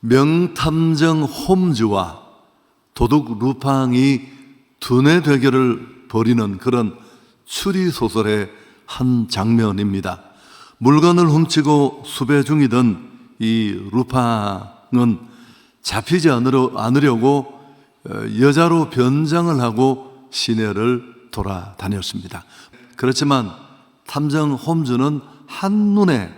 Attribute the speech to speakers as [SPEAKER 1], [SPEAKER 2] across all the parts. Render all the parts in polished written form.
[SPEAKER 1] 명탐정 홈즈와 도둑 루팡이 두뇌 대결을 벌이는 그런 추리소설의 한 장면입니다. 물건을 훔치고 수배 중이던 이 루팡은 잡히지 않으려고 여자로 변장을 하고 시내를 돌아다녔습니다. 그렇지만 탐정 홈즈는 한눈에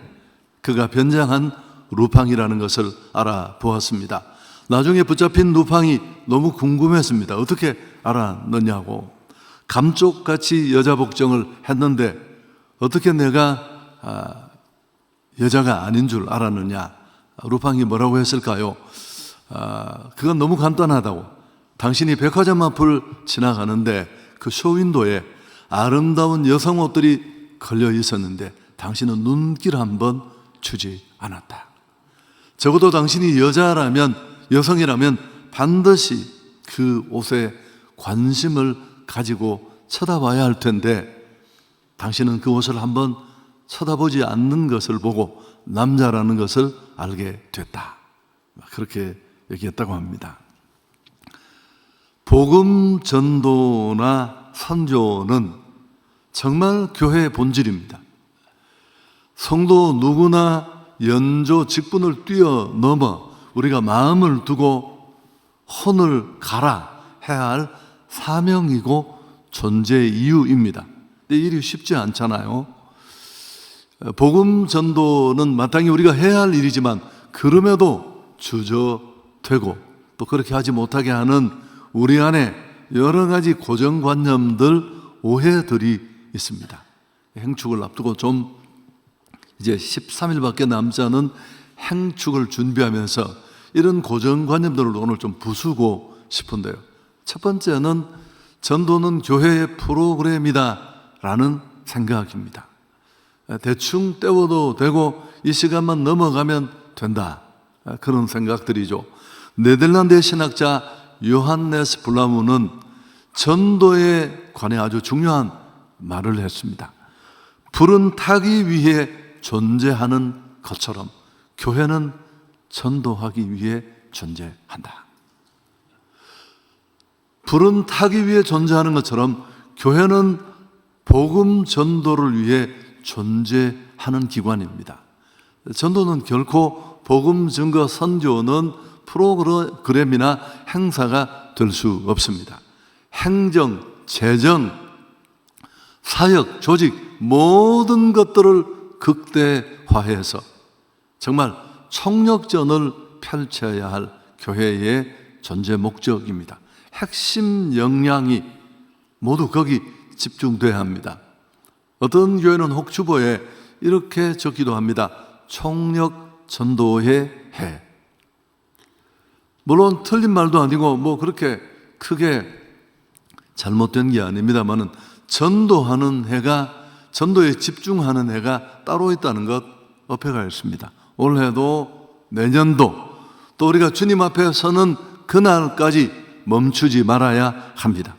[SPEAKER 1] 그가 변장한 루팡이라는 것을 알아보았습니다. 나중에 붙잡힌 루팡이 너무 궁금했습니다. 어떻게 알아냈냐고. 감쪽같이 여자 복장을 했는데 어떻게 내가 여자가 아닌 줄 알았느냐. 루팡이 뭐라고 했을까요? 그건 너무 간단하다고. 당신이 백화점 앞을 지나가는데 그 쇼윈도에 아름다운 여성 옷들이 걸려 있었는데 당신은 눈길 한번 주지 않았다. 적어도 당신이 여성이라면 반드시 그 옷에 관심을 가지고 쳐다봐야 할 텐데 당신은 그 옷을 한번 쳐다보지 않는 것을 보고 남자라는 것을 알게 됐다. 그렇게 얘기했다고 합니다. 복음 전도나 선교는 정말 교회의 본질입니다. 성도 누구나 연조 직분을 뛰어넘어 우리가 마음을 두고 혼을 가라 해야 할 사명이고 존재 이유입니다. 근데 일이 쉽지 않잖아요. 복음 전도는 마땅히 우리가 해야 할 일이지만 그럼에도 주저되고 또 그렇게 하지 못하게 하는 우리 안에 여러 가지 고정관념들, 오해들이 있습니다. 행축을 앞두고 좀 이제 13일밖에 남지 않은 행축을 준비하면서 이런 고정관념들을 오늘 좀 부수고 싶은데요. 첫 번째는 전도는 교회의 프로그램이다 라는 생각입니다. 대충 때워도 되고 이 시간만 넘어가면 된다, 그런 생각들이죠. 네덜란드의 신학자 요한네스 블라무는 전도에 관해 아주 중요한 말을 했습니다. 불은 타기 위해 존재하는 것처럼 교회는 전도하기 위해 존재한다. 불은 타기 위해 존재하는 것처럼 교회는 복음 전도를 위해 존재하는 기관입니다. 전도는 결코 복음 증거 선교는 프로그램이나 행사가 될 수 없습니다. 행정, 재정, 사역, 조직 모든 것들을 극대화해서 정말 총력전을 펼쳐야 할 교회의 존재 목적입니다. 핵심 역량이 모두 거기 집중돼야 합니다. 어떤 교회는 혹주보에 이렇게 적기도 합니다. 총력 전도의 해. 물론 틀린 말도 아니고 뭐 그렇게 크게 잘못된 게 아닙니다만은 전도하는 해가, 전도에 집중하는 해가 따로 있다는 것 어폐가 있습니다. 올해도 내년도 또 우리가 주님 앞에 서는 그날까지 멈추지 말아야 합니다.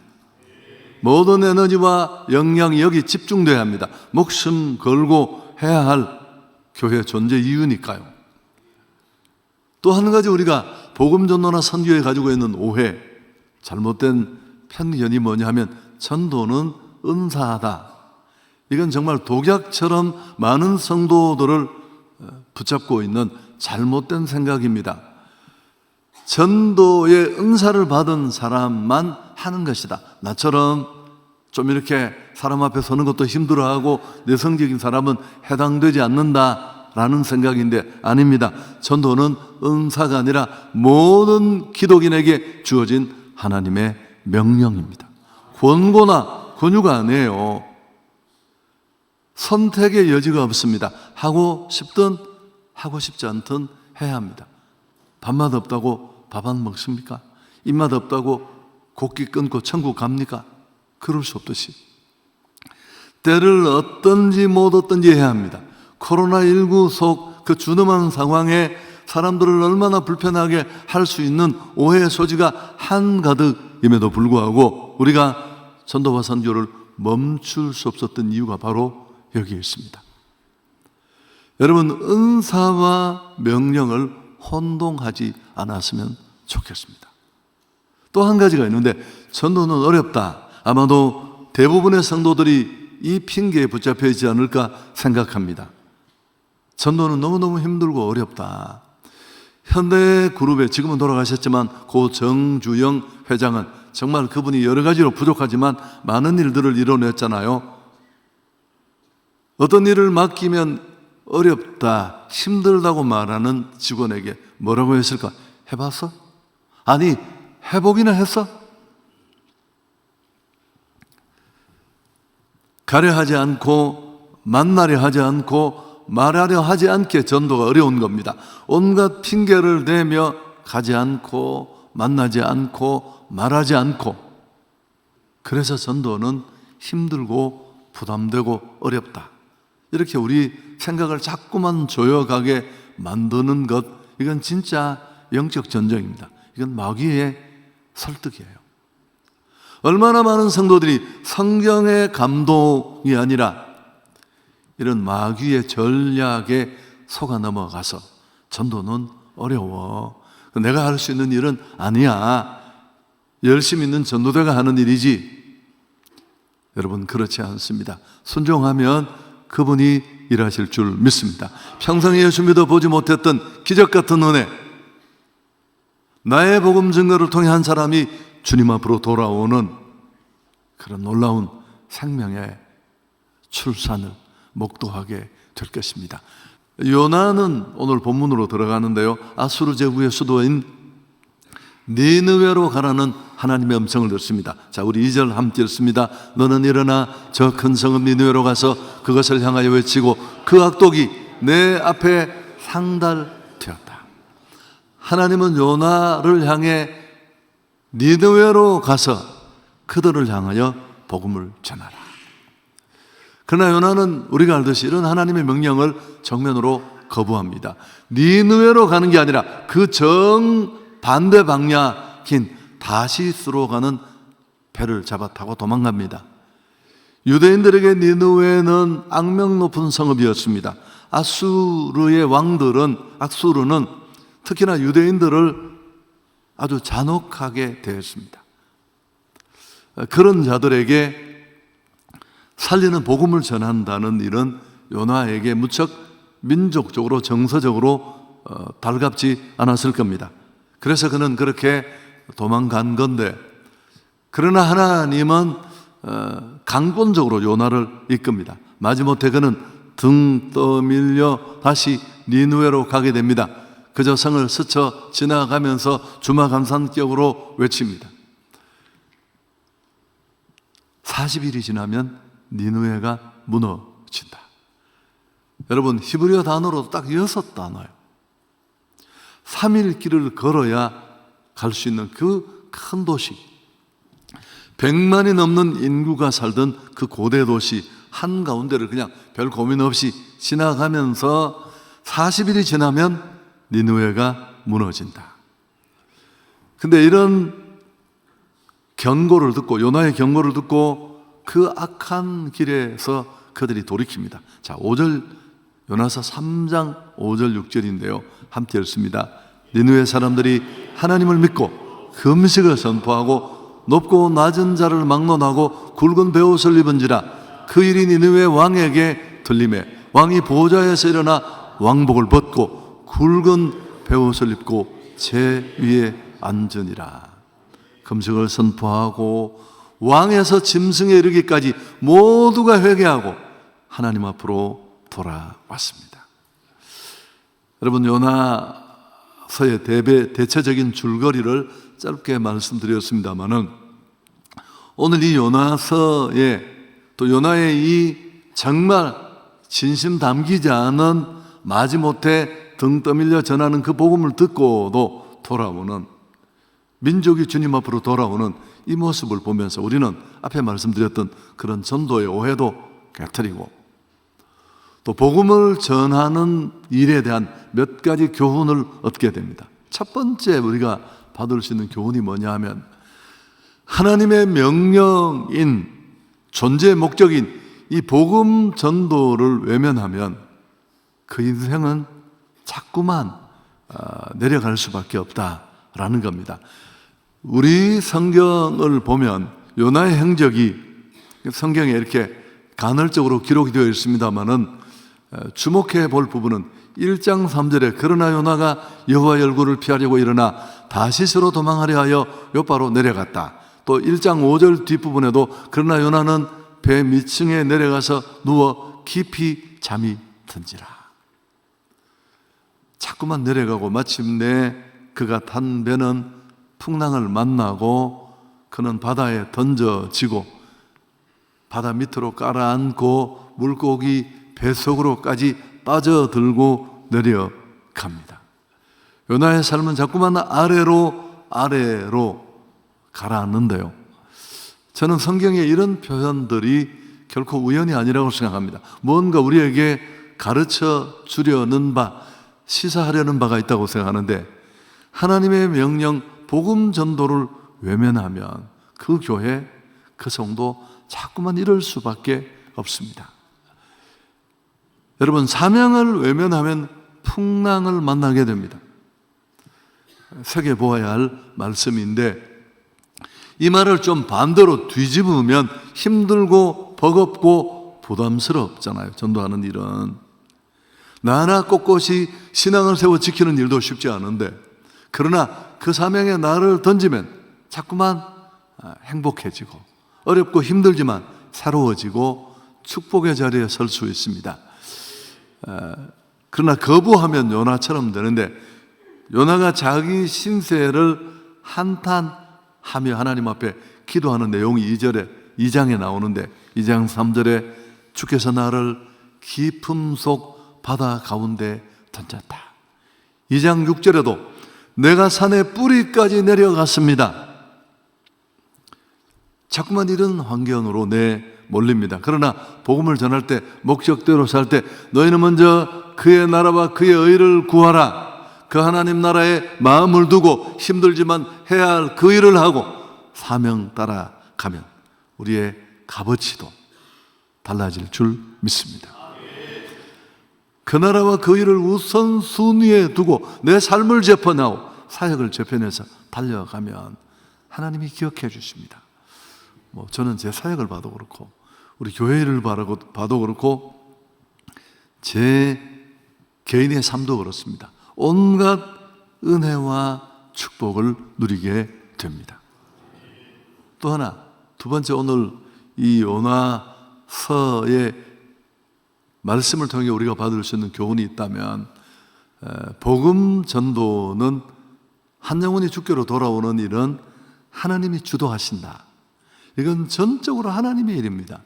[SPEAKER 1] 모든 에너지와 역량이 여기 집중돼야 합니다. 목숨 걸고 해야 할 교회 존재 이유니까요. 또 한 가지 우리가 복음 전도나 선교에 가지고 있는 오해, 잘못된 편견이 뭐냐 하면 전도는 은사하다. 이건 정말 독약처럼 많은 성도들을 붙잡고 있는 잘못된 생각입니다. 전도의 은사를 받은 사람만 하는 것이다. 나처럼 좀 이렇게 사람 앞에 서는 것도 힘들어하고 내성적인 사람은 해당되지 않는다라는 생각인데 아닙니다. 전도는 은사가 아니라 모든 기독인에게 주어진 하나님의 명령입니다. 권고나 권유가 아니에요. 선택의 여지가 없습니다. 하고 싶든 하고 싶지 않든 해야 합니다. 밥맛 없다고 밥 안 먹습니까? 입맛 없다고 곡기 끊고 천국 갑니까? 그럴 수 없듯이 때를 얻든지 못 얻든지 해야 합니다. 코로나19 속 그 준엄한 상황에 사람들을 얼마나 불편하게 할 수 있는 오해의 소지가 한가득임에도 불구하고 우리가 전도와 선교를 멈출 수 없었던 이유가 바로 여기에 있습니다. 여러분, 은사와 명령을 혼동하지 않았으면 좋겠습니다. 또 한 가지가 있는데, 전도는 어렵다. 아마도 대부분의 성도들이 이 핑계에 붙잡혀 있지 않을까 생각합니다. 전도는 너무너무 힘들고 어렵다. 현대그룹에 지금은 돌아가셨지만 고 정주영 회장은 정말 그분이 여러 가지로 부족하지만 많은 일들을 이뤄냈잖아요. 어떤 일을 맡기면 어렵다, 힘들다고 말하는 직원에게 뭐라고 했을까? 해봤어? 아니, 해보기나 했어? 가려 하지 않고, 만나려 하지 않고, 말하려 하지 않게 전도가 어려운 겁니다. 온갖 핑계를 대며 가지 않고, 만나지 않고, 말하지 않고, 그래서 전도는 힘들고 부담되고 어렵다. 이렇게 우리 생각을 자꾸만 조여가게 만드는 것, 이건 진짜 영적 전쟁입니다. 이건 마귀의 설득이에요. 얼마나 많은 성도들이 성경의 감동이 아니라 이런 마귀의 전략에 속아 넘어가서 전도는 어려워, 내가 할 수 있는 일은 아니야, 열심히 있는 전도대가 하는 일이지. 여러분, 그렇지 않습니다. 순종하면 그분이 일하실 줄 믿습니다. 평생 예수 믿어 보지 못했던 기적 같은 은혜, 나의 복음 증거를 통해 한 사람이 주님 앞으로 돌아오는 그런 놀라운 생명의 출산을 목도하게 될 것입니다. 요나는 오늘 본문으로 들어가는데요, 아수르 제국의 수도인 니느웨로 가라는 하나님의 음성을 듣습니다. 자, 우리 2절 함께 읽습니다. 너는 일어나 저 큰 성읍 니느웨로 가서 그것을 향하여 외치고 그 악독이 내 앞에 상달되었다. 하나님은 요나를 향해 니느웨로 가서 그들을 향하여 복음을 전하라. 그러나 요나는 우리가 알듯이 이런 하나님의 명령을 정면으로 거부합니다. 니느웨로 가는 게 아니라 그 정반대 방향인 다시스로 가는 배를 잡아 타고 도망갑니다. 유대인들에게 니느웨는 악명 높은 성읍이었습니다. 아수르의 왕들은, 악수르는 특히나 유대인들을 아주 잔혹하게 대했습니다. 그런 자들에게 살리는 복음을 전한다는 일은 요나에게 무척 민족적으로, 정서적으로 달갑지 않았을 겁니다. 그래서 그는 그렇게 도망간 건데, 그러나 하나님은 강권적으로 요나를 이끕니다. 마지못해 그는 등 떠밀려 다시 니느웨로 가게 됩니다. 그저 성을 스쳐 지나가면서 주마감산격으로 외칩니다. 40일이 지나면 니느웨가 무너진다. 여러분, 히브리어 단어로 딱 6단어예요. 3일 길을 걸어야 갈 수 있는 그 큰 도시, 100만이 넘는 인구가 살던 그 고대 도시 한가운데를 그냥 별 고민 없이 지나가면서 40일이 지나면 니느웨가 무너진다. 근데 이런 경고를 듣고, 요나의 경고를 듣고 그 악한 길에서 그들이 돌이킵니다. 자, 5절, 요나서 3장 5절 6절인데요, 함께 읽습니다. 니느웨 사람들이 하나님을 믿고 금식을 선포하고 높고 낮은 자를 막론하고 굵은 베옷을 입은지라 그 일이 니느웨 왕에게 들리매 왕이 보좌에서 일어나 왕복을 벗고 굵은 베옷을 입고 제 위에 앉으니라. 금식을 선포하고 왕에서 짐승에 이르기까지 모두가 회개하고 하나님 앞으로 돌아왔습니다. 여러분, 요나서의 대체적인 줄거리를 짧게 말씀드렸습니다마는 오늘 이 요나서에, 또 요나의 이 정말 진심 담기지 않은, 마지못해 등 떠밀려 전하는 그 복음을 듣고도 돌아오는, 민족이 주님 앞으로 돌아오는 이 모습을 보면서 우리는 앞에 말씀드렸던 그런 전도의 오해도 깨트리고 또 복음을 전하는 일에 대한 몇 가지 교훈을 얻게 됩니다. 첫 번째 우리가 받을 수 있는 교훈이 뭐냐 하면, 하나님의 명령인, 존재의 목적인 이 복음 전도를 외면하면 그 인생은 자꾸만 내려갈 수밖에 없다라는 겁니다. 우리 성경을 보면 요나의 행적이 성경에 이렇게 간헐적으로 기록이 되어 있습니다만은 주목해 볼 부분은 1장 3절에 그러나 요나가 여호와의 얼굴을 피하려고 일어나 다시스로 도망하려 하여 요바로 내려갔다. 또 1장 5절 뒷부분에도 그러나 요나는 배 밑층에 내려가서 누워 깊이 잠이 든지라. 자꾸만 내려가고 마침내 그가 탄 배는 풍랑을 만나고 그는 바다에 던져지고 바다 밑으로 깔아앉고 물고기 뱃속으로까지 빠져들고 내려갑니다. 요나의 삶은 자꾸만 아래로 가라앉는데요. 저는 성경의 이런 표현들이 결코 우연이 아니라고 생각합니다. 뭔가 우리에게 가르쳐 주려는 바, 시사하려는 바가 있다고 생각하는데, 하나님의 명령, 복음 전도를 외면하면 그 교회, 그 성도 자꾸만 이럴 수밖에 없습니다. 여러분, 사명을 외면하면 풍랑을 만나게 됩니다. 새겨보아야 할 말씀인데, 이 말을 좀 반대로 뒤집으면 힘들고 버겁고 부담스럽잖아요. 전도하는 일은 나나 꼿꼿이 신앙을 세워 지키는 일도 쉽지 않은데, 그러나 그 사명에 나를 던지면 자꾸만 행복해지고 어렵고 힘들지만 새로워지고 축복의 자리에 설 수 있습니다. 그러나 거부하면 요나처럼 되는데, 요나가 자기 신세를 한탄하며 하나님 앞에 기도하는 내용이 2장에 나오는데, 2장 3절에 주께서 나를 깊음 속 바다 가운데 던졌다. 2장 6절에도 내가 산의 뿌리까지 내려갔습니다. 자꾸만 이런 환경으로 몰립니다. 그러나 복음을 전할 때, 목적대로 살 때 너희는 먼저 그의 나라와 그의 의를 구하라. 그 하나님 나라에 마음을 두고 힘들지만 해야 할 그 일을 하고 사명 따라가면 우리의 값어치도 달라질 줄 믿습니다. 그 나라와 그 일을 우선순위에 두고 내 삶을 재편하고 사역을 재편해서 달려가면 하나님이 기억해 주십니다. 저는 제 사역을 봐도 그렇고 우리 교회 일을 봐도 그렇고 제 개인의 삶도 그렇습니다. 온갖 은혜와 축복을 누리게 됩니다. 또 하나, 두 번째, 오늘 이 요나서의 말씀을 통해 우리가 받을 수 있는 교훈이 있다면, 복음 전도는 한 영혼이 주께로 돌아오는 일은 하나님이 주도하신다. 이건 전적으로 하나님의 일입니다.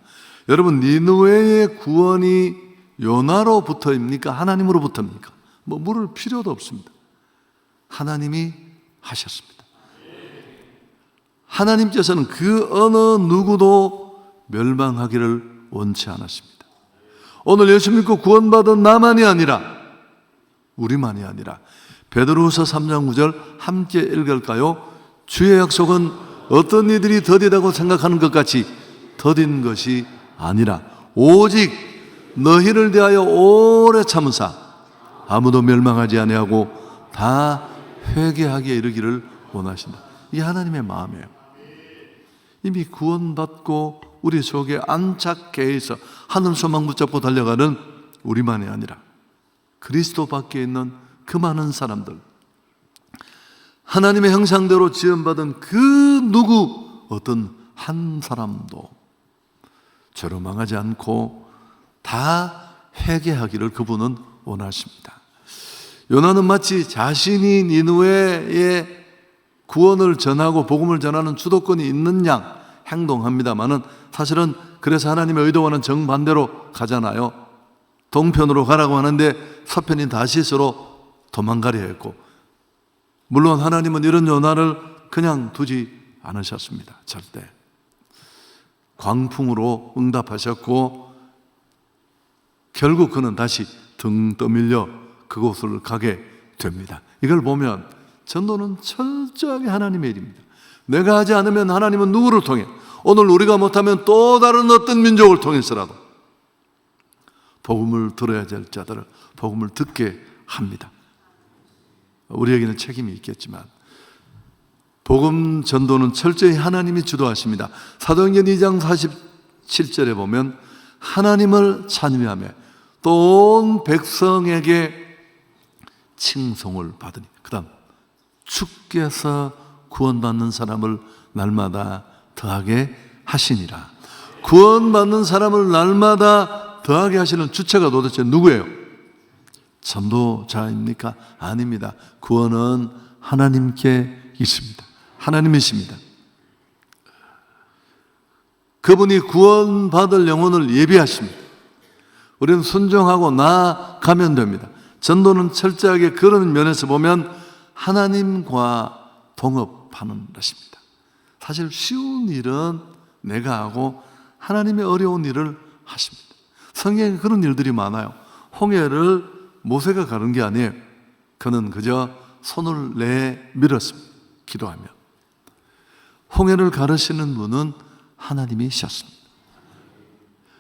[SPEAKER 1] 여러분, 니느웨의 구원이 요나로부터입니까? 하나님으로부터입니까? 물을 필요도 없습니다. 하나님이 하셨습니다. 하나님께서는 그 어느 누구도 멸망하기를 원치 않았습니다. 오늘 예수 믿고 구원받은 나만이 아니라, 우리만이 아니라, 베드로후서 3장 9절 함께 읽을까요? 주의 약속은 어떤 이들이 더디다고 생각하는 것 같이 더딘 것이 아니라 오직 너희를 대하여 오래 참으사 아무도 멸망하지 아니하고 다 회개하기에 이르기를 원하신다. 이게 하나님의 마음이에요. 이미 구원받고 우리 속에 안착해 있어 하늘 소망 붙잡고 달려가는 우리만이 아니라 그리스도 밖에 있는 그 많은 사람들, 하나님의 형상대로 지음받은 그 누구 어떤 한 사람도 죄로 망하지 않고 다 회개하기를 그분은 원하십니다. 요나는 마치 자신이 니느웨의 구원을 전하고 복음을 전하는 주도권이 있는 양 행동합니다마는, 사실은 그래서 하나님의 의도와는 정반대로 가잖아요. 동편으로 가라고 하는데 서편인 다시스로 도망가려 했고, 물론 하나님은 이런 요나를 그냥 두지 않으셨습니다. 절대. 광풍으로 응답하셨고 결국 그는 다시 등 떠밀려 그곳을 가게 됩니다. 이걸 보면 전도는 철저하게 하나님의 일입니다. 내가 하지 않으면 하나님은 누구를 통해, 오늘 우리가 못하면 또 다른 어떤 민족을 통해서라도 복음을 들어야 될 자들을 복음을 듣게 합니다. 우리에게는 책임이 있겠지만 복음 전도는 철저히 하나님이 주도하십니다. 사도행전 2장 47절에 보면 하나님을 찬미하며 또 온 백성에게 칭송을 받으니, 그 다음 주께서 구원받는 사람을 날마다 더하게 하시니라. 구원받는 사람을 날마다 더하게 하시는 주체가 도대체 누구예요? 전도자입니까? 아닙니다. 구원은 하나님께 있습니다. 하나님이십니다. 그분이 구원받을 영혼을 예비하십니다. 우리는 순종하고 나아가면 됩니다. 전도는 철저하게 그런 면에서 보면 하나님과 동업하는 것입니다. 사실 쉬운 일은 내가 하고 하나님의 어려운 일을 하십니다. 성경에 그런 일들이 많아요. 홍해를 모세가 가른 게 아니에요. 그는 그저 손을 내밀었습니다. 기도하며. 홍해를 가르시는 분은 하나님이셨습니다.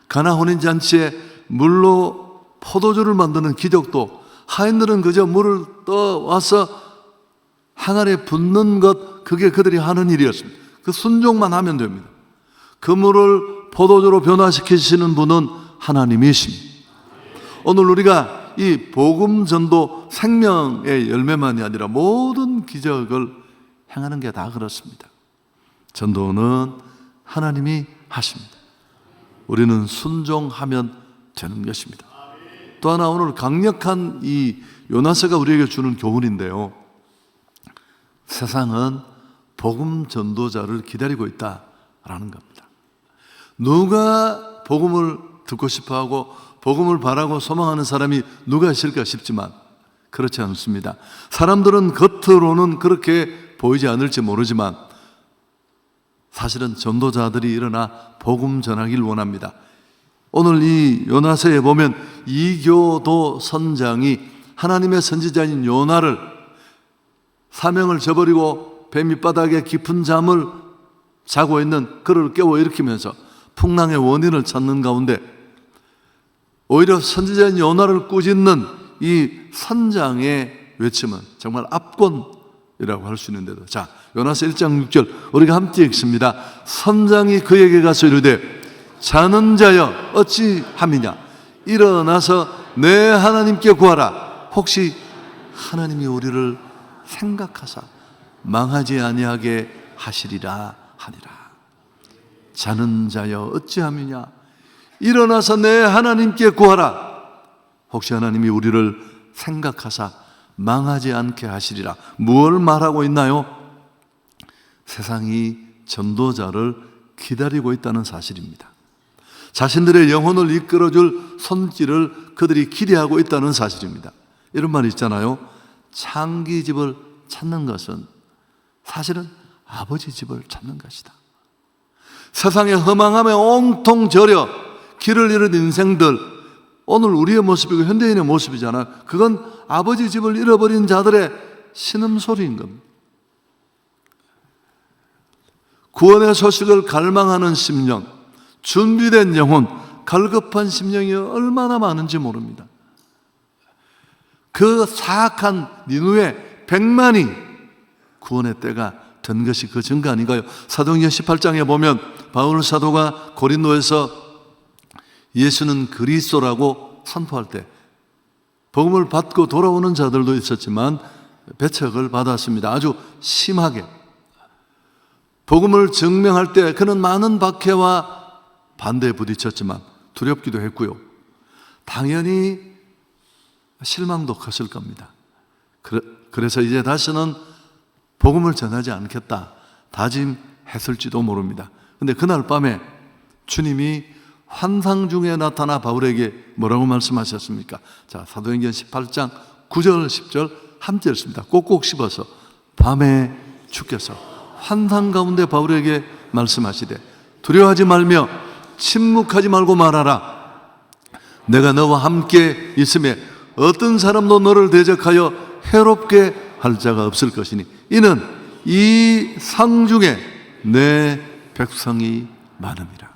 [SPEAKER 1] 가나 혼인잔치에 물로 포도주를 만드는 기적도 하인들은 그저 물을 떠와서 항아리에 붓는 것, 그게 그들이 하는 일이었습니다. 그 순종만 하면 됩니다. 그 물을 포도주로 변화시키시는 분은 하나님이십니다. 오늘 우리가 이 복음 전도 생명의 열매만이 아니라 모든 기적을 행하는 게 다 그렇습니다. 전도는 하나님이 하십니다. 우리는 순종하면 되는 것입니다. 또 하나, 오늘 강력한 이 요나서가 우리에게 주는 교훈인데요. 세상은 복음 전도자를 기다리고 있다라는 겁니다. 누가 복음을 듣고 싶어하고 복음을 바라고 소망하는 사람이 누가 있을까 싶지만 그렇지 않습니다. 사람들은 겉으로는 그렇게 보이지 않을지 모르지만 사실은 전도자들이 일어나 복음 전하기를 원합니다. 오늘 이 요나서에 보면 이교도 선장이 하나님의 선지자인 요나를 사명을 저버리고 배 밑바닥에 깊은 잠을 자고 있는 그를 깨워 일으키면서 풍랑의 원인을 찾는 가운데 오히려 선지자인 요나를 꾸짖는 이 선장의 외침은 정말 압권이라고 할 수 있는데도, 자, 요나서 1장 6절 우리가 함께 읽습니다. 선장이 그에게 가서 이르되 자는 자여 어찌 함이냐, 일어나서 내 하나님께 구하라. 혹시 하나님이 우리를 생각하사 망하지 아니하게 하시리라 하니라. 자는 자여 어찌 함이냐, 일어나서 내 하나님께 구하라. 혹시 하나님이 우리를 생각하사 망하지 않게 하시리라. 무엇을 말하고 있나요? 세상이 전도자를 기다리고 있다는 사실입니다. 자신들의 영혼을 이끌어줄 손길을 그들이 기대하고 있다는 사실입니다. 이런 말이 있잖아요. 창기 집을 찾는 것은 사실은 아버지 집을 찾는 것이다. 세상의 허망함에 온통 절여 길을 잃은 인생들, 오늘 우리의 모습이고 현대인의 모습이잖아요. 그건 아버지 집을 잃어버린 자들의 신음소리인 겁니다. 구원의 소식을 갈망하는 심령, 준비된 영혼, 갈급한 심령이 얼마나 많은지 모릅니다. 그 사악한 니누의 100만이 구원의 때가 된 것이 그 증거 아닌가요? 사도행전 18장에 보면 바울 사도가 고린도에서 예수는 그리스도라고 선포할 때 복음을 받고 돌아오는 자들도 있었지만 배척을 받았습니다. 아주 심하게. 복음을 증명할 때 그는 많은 박해와 반대에 부딪혔지만 두렵기도 했고요. 당연히 실망도 컸을 겁니다. 그래서 이제 다시는 복음을 전하지 않겠다 다짐했을지도 모릅니다. 그런데 그날 밤에 주님이 환상 중에 나타나 바울에게 뭐라고 말씀하셨습니까? 자, 사도행전 18장 9절 10절 함께 읽습니다. 꼭꼭 씹어서 밤에 주께서 환상 가운데 바울에게 말씀하시되 두려워하지 말며 침묵하지 말고 말하라. 내가 너와 함께 있음에 어떤 사람도 너를 대적하여 해롭게 할 자가 없을 것이니 이는 이 상 중에 내 백성이 많음이라.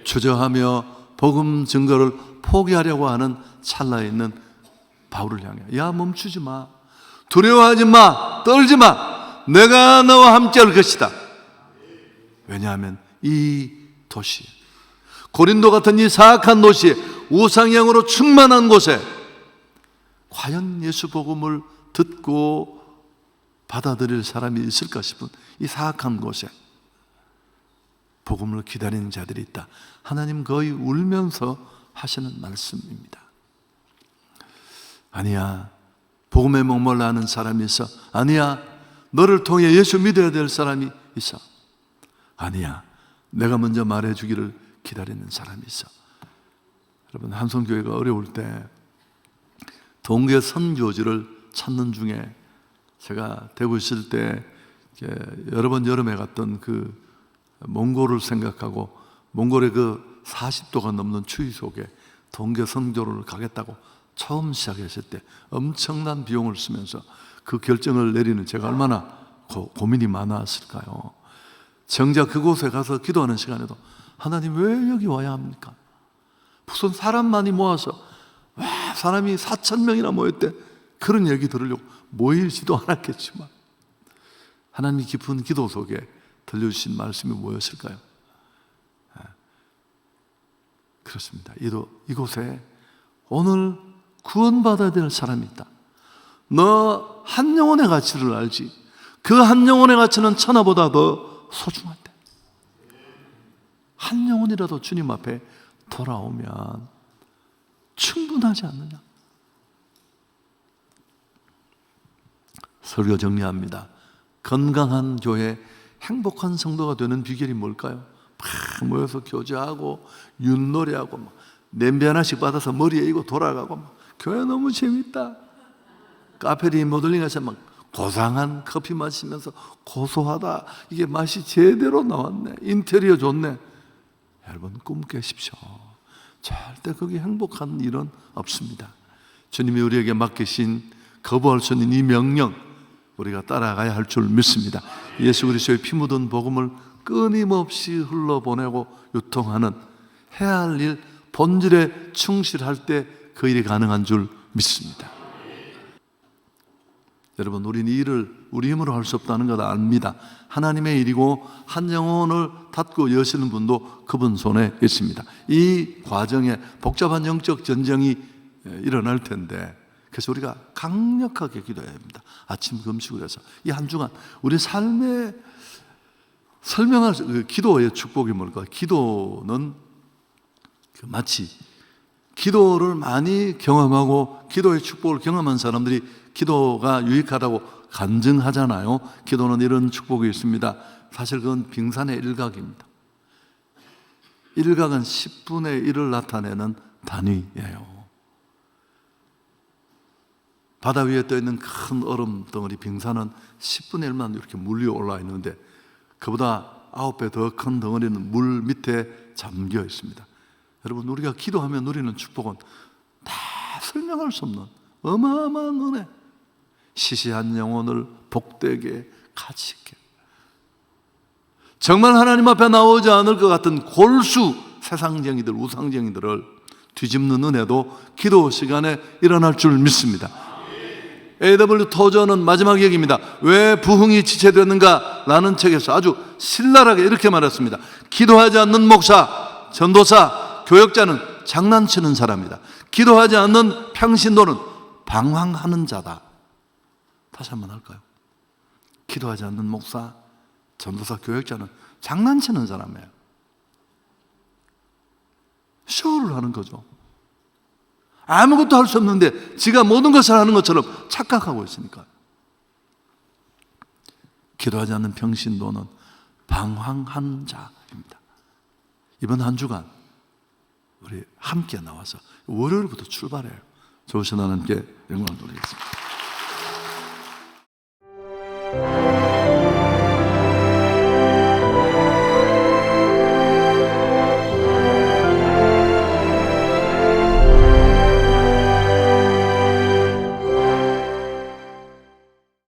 [SPEAKER 1] 주저하며 복음 증거를 포기하려고 하는 찰나에 있는 바울을 향해, 야 멈추지 마. 두려워하지 마, 떨지 마. 내가 너와 함께 할 것이다. 왜냐하면 이 도시, 고린도 같은 이 사악한 도시에, 우상향으로 충만한 곳에 과연 예수 복음을 듣고 받아들일 사람이 있을까 싶은 이 사악한 곳에 복음을 기다리는 자들이 있다. 하나님 거의 울면서 하시는 말씀입니다. 아니야, 복음에 목말라 하는 사람이 있어. 아니야, 너를 통해 예수 믿어야 될 사람이 있어. 아니야, 내가 먼저 말해주기를 기다리는 사람이 있어. 여러분, 한성교회가 어려울 때 동계 선교지를 찾는 중에, 제가 대구 있을 때 여러 번 여름에 갔던 그 몽골을 생각하고, 몽골의 그 40도가 넘는 추위 속에 동계 선교를 가겠다고 처음 시작했을 때 엄청난 비용을 쓰면서 그 결정을 내리는 제가 얼마나 고민이 많았을까요? 정작 그곳에 가서 기도하는 시간에도 하나님, 왜 여기 와야 합니까? 무슨 사람 많이 모아서, 와, 사람이 4,000명이나 모였대, 그런 얘기 들으려고 모이지도 않았겠지만 하나님이 깊은 기도 속에 들려주신 말씀이 뭐였을까요? 그렇습니다. 이곳에 오늘 구원받아야 될 사람이 있다. 너 한 영혼의 가치를 알지? 그 한 영혼의 가치는 천하보다 더 소중하대. 한 영혼이라도 주님 앞에 돌아오면 충분하지 않느냐? 설교 정리합니다. 건강한 교회, 행복한 성도가 되는 비결이 뭘까요? 막 모여서 교제하고 윷놀이하고 막 냄비 하나씩 받아서 머리에 이고 돌아가고 막 교회 너무 재밌다. 카페리 모델링해서 막 고상한 커피 마시면서 고소하다. 이게 맛이 제대로 나왔네. 인테리어 좋네. 여러분, 꿈 깨십시오. 절대 거기 행복한 일은 없습니다. 주님이 우리에게 맡기신 거부할 수 없는 이 명령, 우리가 따라가야 할 줄 믿습니다. 예수 그리스도의 피 묻은 복음을 끊임없이 흘러보내고 유통하는, 해야 할 일, 본질에 충실할 때 그 일이 가능한 줄 믿습니다. 여러분, 우리는 이 일을 우리 힘으로 할 수 없다는 걸 압니다. 하나님의 일이고 한 영혼을 닫고 여시는 분도 그분 손에 있습니다. 이 과정에 복잡한 영적 전쟁이 일어날 텐데, 그래서 우리가 강력하게 기도해야 합니다. 아침 금식을 해서 이 한 주간 우리 삶에 설명할 기도의 축복이 뭘까? 기도는 마치 기도를 많이 경험하고 기도의 축복을 경험한 사람들이 기도가 유익하다고 간증하잖아요. 기도는 이런 축복이 있습니다. 사실 그건 빙산의 일각입니다. 일각은 10분의 1을 나타내는 단위예요. 바다 위에 떠있는 큰 얼음 덩어리 빙산은 10분의 1만 이렇게 물 위에 올라와 있는데, 그보다 9배 더 큰 덩어리는 물 밑에 잠겨 있습니다. 여러분, 우리가 기도하며 누리는 축복은 다 설명할 수 없는 어마어마한 은혜, 시시한 영혼을 복되게 가치있게, 정말 하나님 앞에 나오지 않을 것 같은 골수 세상쟁이들, 우상쟁이들을 뒤집는 은혜도 기도 시간에 일어날 줄 믿습니다. A.W. 토저는 마지막 얘기입니다. 왜 부흥이 지체되는가? 라는 책에서 아주 신랄하게 이렇게 말했습니다. 기도하지 않는 목사, 전도사, 교역자는 장난치는 사람이다. 기도하지 않는 평신도는 방황하는 자다. 다시 한번 할까요? 기도하지 않는 목사, 전도사, 교역자는 장난치는 사람이에요. 쇼를 하는 거죠. 아무것도 할 수 없는데 지가 모든 것을 하는 것처럼 착각하고 있으니까. 기도하지 않는 평신도는 방황한 자입니다. 이번 한 주간 우리 함께 나와서 월요일부터 출발해요. 좋으신 하나님께 영광을 돌리겠습니다.